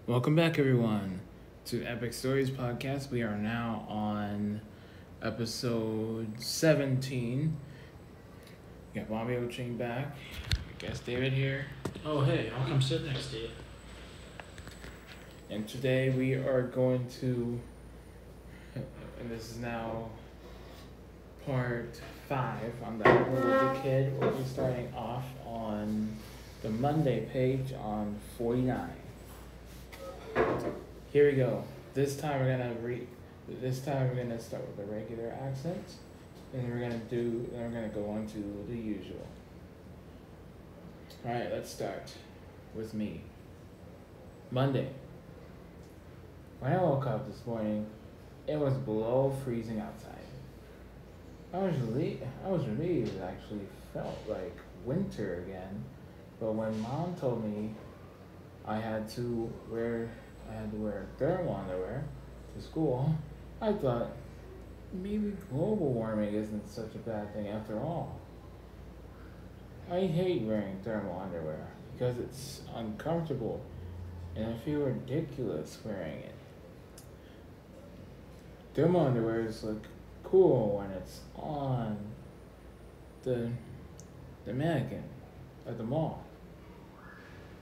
Welcome back, everyone, to Epic Stories Podcast. We are now on episode 17. We got Bobby Oching back. Guest David here. Oh, hey, I'll come sit next to you. And today we are going to, and this is now part 5 on the Wimpy Kid. We'll be starting off on the Monday page on 49. Here we go. This time we're gonna start with the regular accents, and then we're gonna go on to the usual. All right, let's start with me. Monday. When I woke up this morning, it was below freezing outside. I was relieved. It actually felt like winter again, but when Mom told me I had to wear thermal underwear to school, I thought maybe global warming isn't such a bad thing after all. I hate wearing thermal underwear because it's uncomfortable and I feel ridiculous wearing it. Thermal underwears look cool when it's on the mannequin at the mall.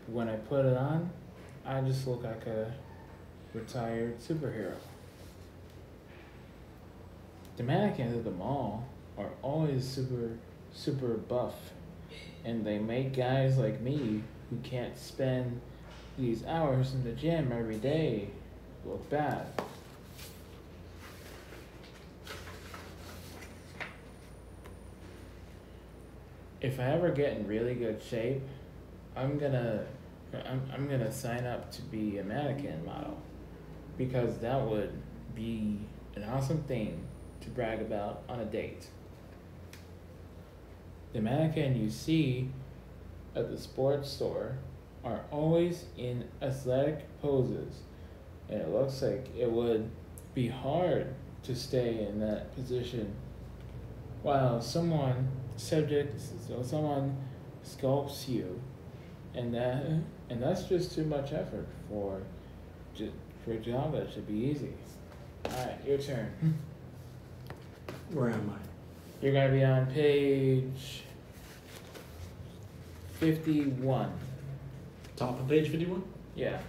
But when I put it on, I just look like a retired superhero. The mannequins at the mall are always super buff, and they make guys like me who can't spend these hours in the gym every day look bad. If I ever get in really good shape, I'm gonna sign up to be a mannequin model, because that would be an awesome thing to brag about on a date. The mannequin you see at the sports store are always in athletic poses, and it looks like it would be hard to stay in that position while someone sculpts you, and that's just too much effort for a job that should be easy. All right, your turn. Where am I? You're gonna be on page 51. Top of page 51? Yeah.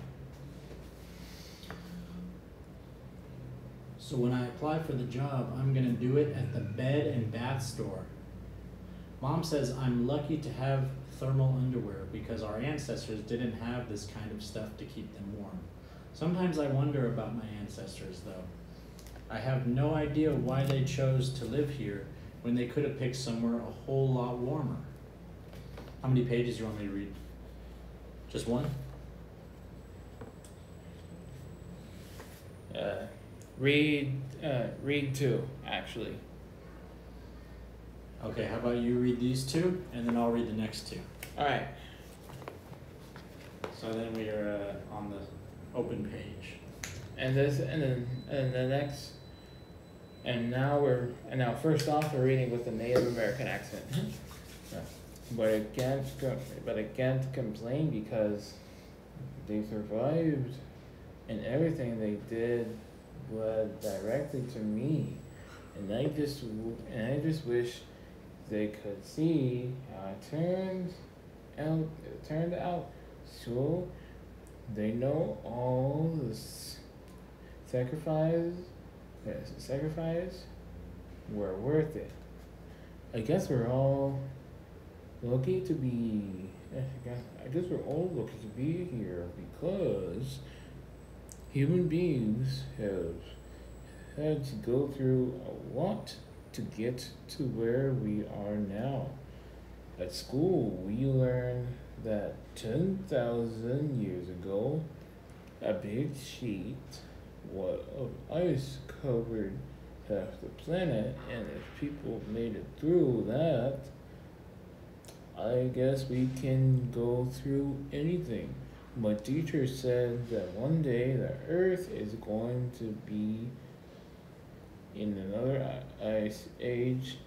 So when I apply for the job, I'm going to do it at the bed and bath store. Mom says I'm lucky to have thermal underwear because our ancestors didn't have this kind of stuff to keep them warm. Sometimes I wonder about my ancestors, though. I have no idea why they chose to live here when they could have picked somewhere a whole lot warmer. How many pages do you want me to read? Just one? Read 2, actually. Okay, how about you read these 2, and then I'll read the next 2. All right. So then we are on the open page. And now first off we're reading with the Native American accent. But I can't complain because they survived, and everything they did led directly to me, and I just wish they could see how it turned out, so they know all the sacrifice were worth it. I guess we're all lucky to be. I guess we're all lucky to be here because human beings have had to go through a lot to get to where we are now. At school, we learn that 10,000 years ago, a big sheet of ice covered half the planet, and if people made it through that, I guess we can go through anything. My teacher said that one day the Earth is going to be in another ice age,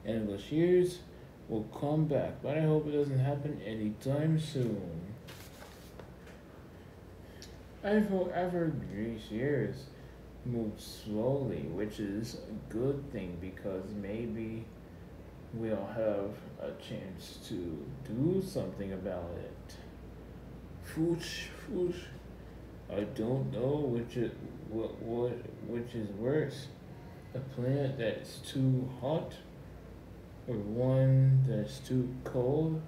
and glaciers will come back, but I hope it doesn't happen anytime soon. I've heard these years move slowly, which is a good thing because maybe we'll have a chance to do something about it. Foosh, foosh. I don't know what which is worse. A planet that's too hot or one that's too cold.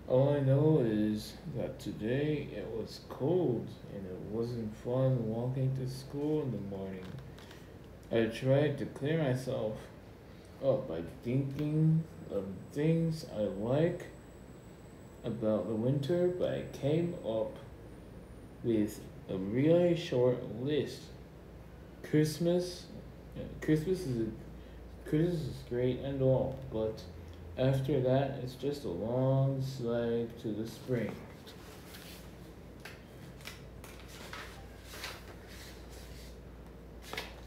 All I know is that today it was cold and it wasn't fun walking to school in the morning. I tried to clear myself up by thinking of things I like about the winter, but I came up with a really short list. Christmas, Christmas is Christmas is great and all, but after that, it's just a long slide to the spring.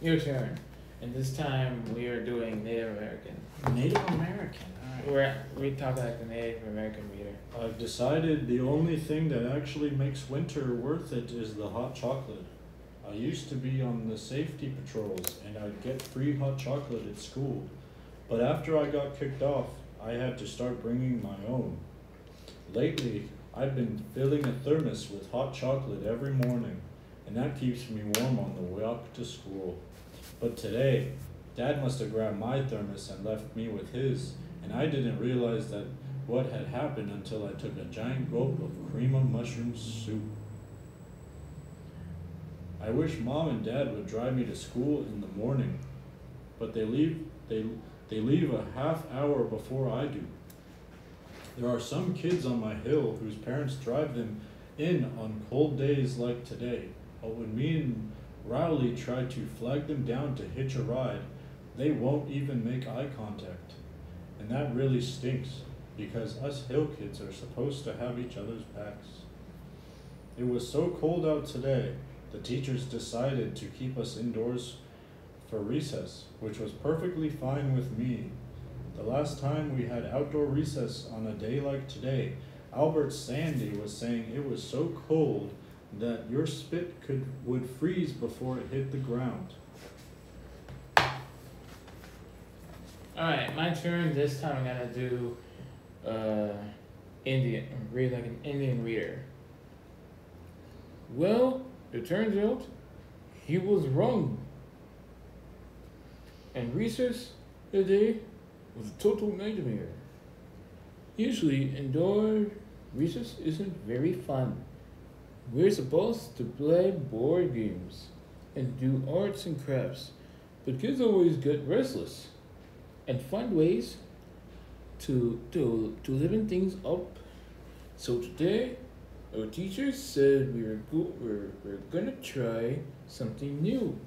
Your turn. And this time we are doing Native American. Native American. All right. We talk like the Native American reader. I've decided the only thing that actually makes winter worth it is the hot chocolate. I used to be on the safety patrols and I'd get free hot chocolate at school. But after I got kicked off, I had to start bringing my own. Lately, I've been filling a thermos with hot chocolate every morning, and that keeps me warm on the way up to school. But today, Dad must have grabbed my thermos and left me with his, and I didn't realize that what had happened until I took a giant gulp of cream of mushroom soup. I wish Mom and Dad would drive me to school in the morning, but they leave a half hour before I do. There are some kids on my hill whose parents drive them in on cold days like today, but when me and Rowley try to flag them down to hitch a ride, they won't even make eye contact. And that really stinks, because us hill kids are supposed to have each other's backs. It was so cold out today, the teachers decided to keep us indoors for recess, which was perfectly fine with me. The last time we had outdoor recess on a day like today, Albert Sandy was saying it was so cold that your spit would freeze before it hit the ground. Alright, my turn. This time I'm gonna do Indian, read like an Indian reader. Well, it turns out he was wrong. And recess today was a total nightmare. Usually, indoor recess isn't very fun. We're supposed to play board games and do arts and crafts, but kids always get restless and find ways to liven things up. So today, our teacher said we're gonna try something new.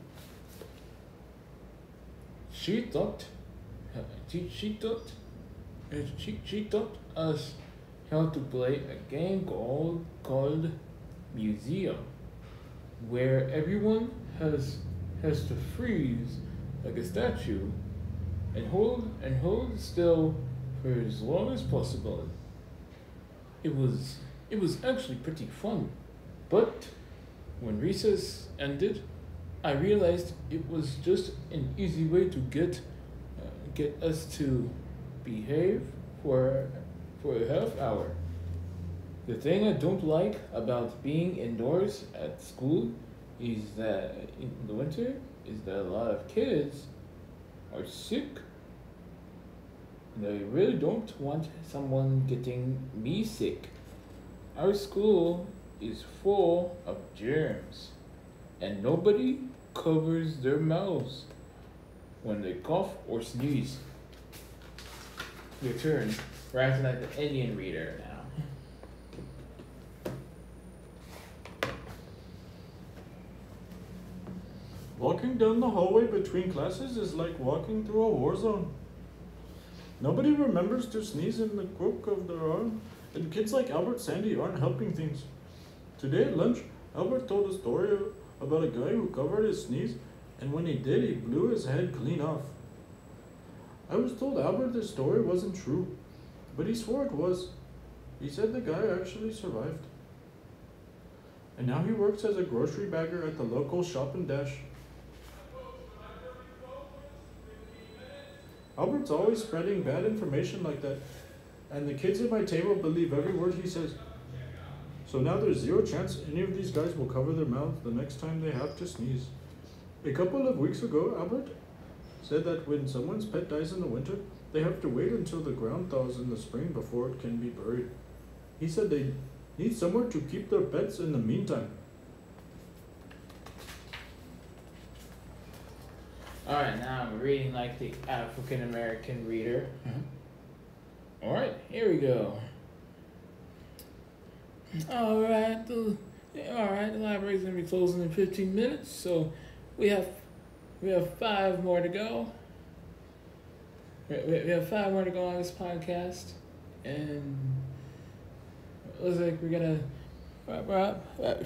She taught us how to play a game called Museum, where everyone has to freeze like a statue and hold still for as long as possible. It was actually pretty fun, but when recess ended, I realized it was just an easy way to get us to behave for a half hour. The thing I don't like about being indoors at school is that in the winter is that a lot of kids are sick. And I really don't want someone getting me sick. Our school is full of germs, and nobody covers their mouths when they cough or sneeze. Your turn. We're acting like the Indian reader now. Walking down the hallway between classes is like walking through a war zone. Nobody remembers to sneeze in the crook of their arm, and kids like Albert Sandy aren't helping things. Today at lunch, Albert told a story about a guy who covered his sneeze, and when he did, he blew his head clean off. I was told Albert this story wasn't true, but he swore it was. He said the guy actually survived. and now he works as a grocery bagger at the local Shop and Dash. Albert's always spreading bad information like that, and the kids at my table believe every word he says. So now there's zero chance any of these guys will cover their mouths the next time they have to sneeze. A couple of weeks ago, Albert said that when someone's pet dies in the winter, they have to wait until the ground thaws in the spring before it can be buried. He said they need somewhere to keep their pets in the meantime. Alright, now I'm reading like the African American reader. Alright, here we go. Alright, the library's gonna be closing in 15 minutes, so we have 5 more to go. We have 5 more to go on this podcast, and it looks like we're gonna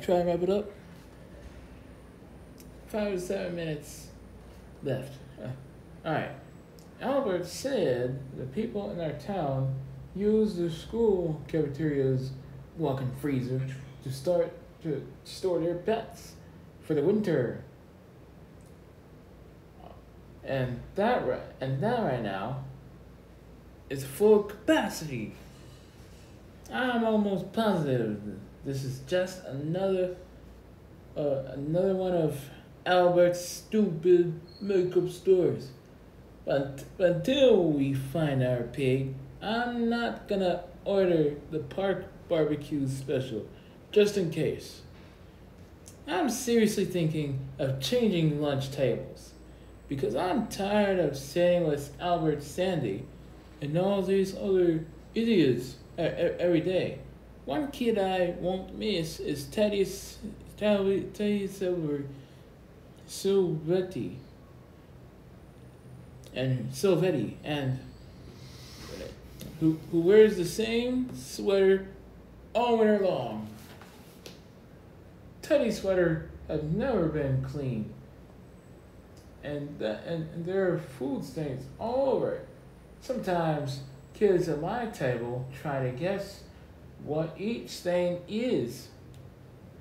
try and wrap it up. 5 to 7 minutes left. Alright. Albert said the people in our town use the school cafeteria's walk-in freezer to store their pets for the winter. And that right now is full capacity. I'm almost positive this is just another one of Albert's stupid makeup stores. But until we find our pig, I'm not gonna order the park barbecue special, just in case. I'm seriously thinking of changing lunch tables, because I'm tired of sitting with Albert Sandy and all these other idiots every day. One kid I won't miss is Teddy Silvetti, and who wears the same sweater all winter long. Teddy's sweater has never been clean, and there are food stains all over it. Sometimes kids at my table try to guess what each stain is,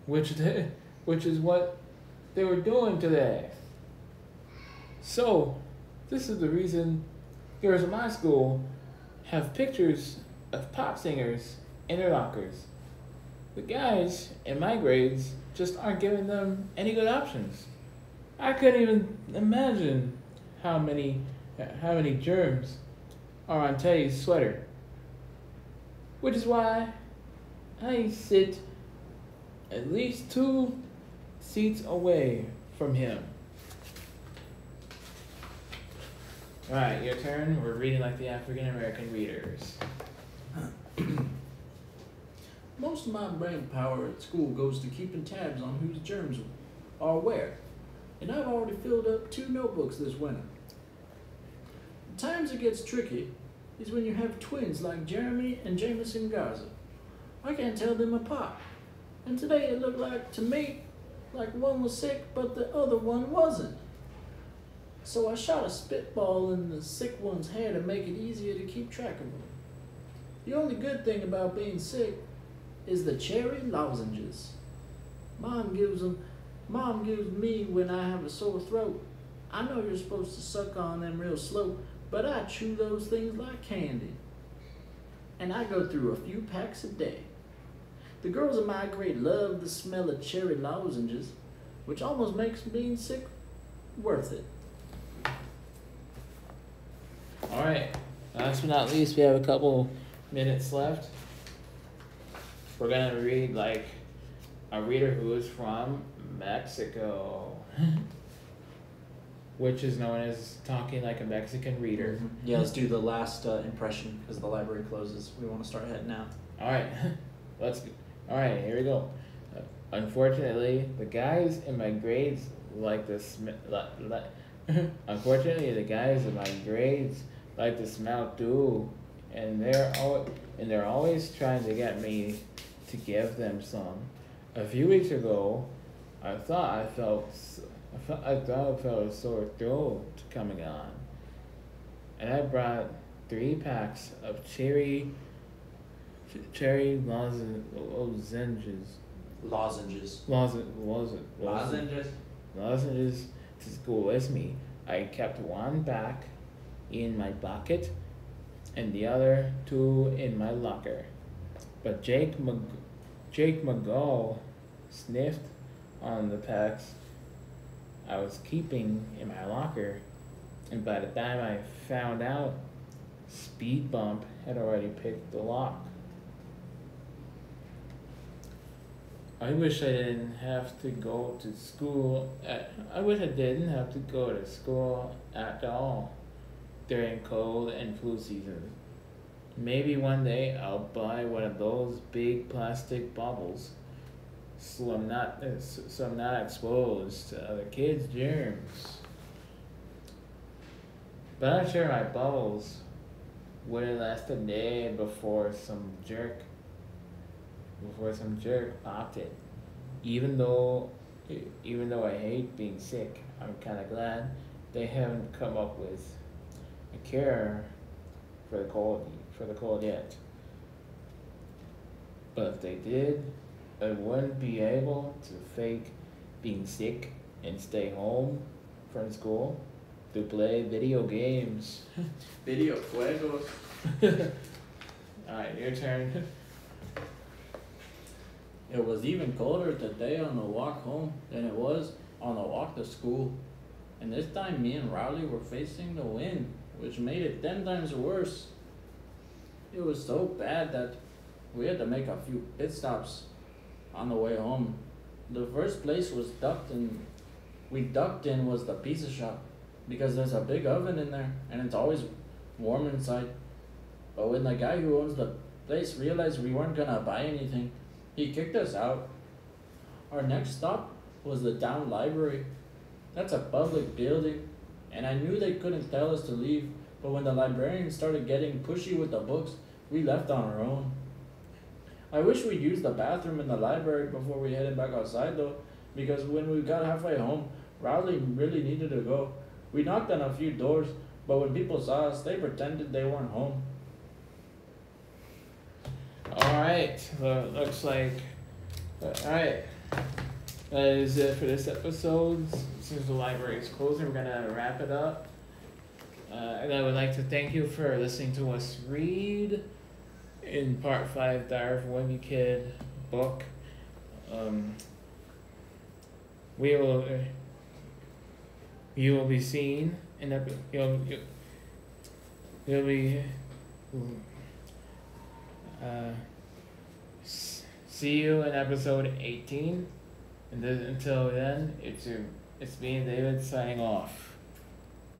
which is what they were doing today. So, this is the reason girls at my school have pictures of pop singers in their lockers. The guys in my grades just aren't giving them any good options. I couldn't even imagine how many germs are on Teddy's sweater. Which is why I sit at least 2 seats away from him. Alright, your turn. We're reading like the African American readers. Most of my brain power at school goes to keeping tabs on whose germs are where, and I've already filled up 2 notebooks this winter. The times it gets tricky is when you have twins like Jeremy and Jameson Garza. I can't tell them apart, and today it looked like to me like one was sick but the other one wasn't. So I shot a spitball in the sick one's hair to make it easier to keep track of them. The only good thing about being sick is the cherry lozenges. Mom gives me when I have a sore throat. I know you're supposed to suck on them real slow, but I chew those things like candy. And I go through a few packs a day. The girls in my grade love the smell of cherry lozenges, which almost makes being sick worth it. Alright, last but not least, we have a couple minutes left. We're gonna read like a reader who is from Mexico, which is known as talking like a Mexican reader. Yeah, let's do the last impression because the library closes. We want to start heading out. Alright, alright, here we go. Unfortunately, the guys in my grades like the smell too, and they're always trying to get me to give them some. A few weeks ago, I thought I felt a sore throat coming on, and I brought 3 packs of cherry lozenges Lozenges. Lozenges to school with me. I kept one back in my pocket and the other two in my locker. But Jake McGall sniffed on the packs I was keeping in my locker, and by the time I found out, Speed Bump had already picked the lock. I wish I didn't have to go to school I wish I didn't have to go to school at all during cold and flu season. Maybe one day I'll buy one of those big plastic bubbles so I'm not exposed to other kids' germs. But I'm sure my bubbles wouldn't last a day before some jerk popped it. Even though I hate being sick, I'm kind of glad they haven't come up with a cure for the cold yet. But if they did, I wouldn't be able to fake being sick and stay home from school to play video games. Video juegos. Alright, your turn. It was even colder today on the walk home than it was on the walk to school. And this time me and Rowley were facing the wind, which made it 10 times worse. It was so bad that we had to make a few pit stops on the way home. The first place we ducked in was the pizza shop because there's a big oven in there and it's always warm inside. But when the guy who owns the place realized we weren't gonna buy anything, he kicked us out. Our next stop was the town library. That's a public building, and I knew they couldn't tell us to leave, but when the librarian started getting pushy with the books, we left on our own. I wish we'd used the bathroom in the library before we headed back outside though, because when we got halfway home, Rowley really needed to go. We knocked on a few doors, but when people saw us, they pretended they weren't home. Alright, well, looks like. Alright. That is it for this episode. Since the library is closing, we're gonna wrap it up. And I would like to thank you for listening to us read in part 5, Diary of a Wimpy Kid book. You will be seen in you'll be see you in episode 18, and until then, it's me and David signing off.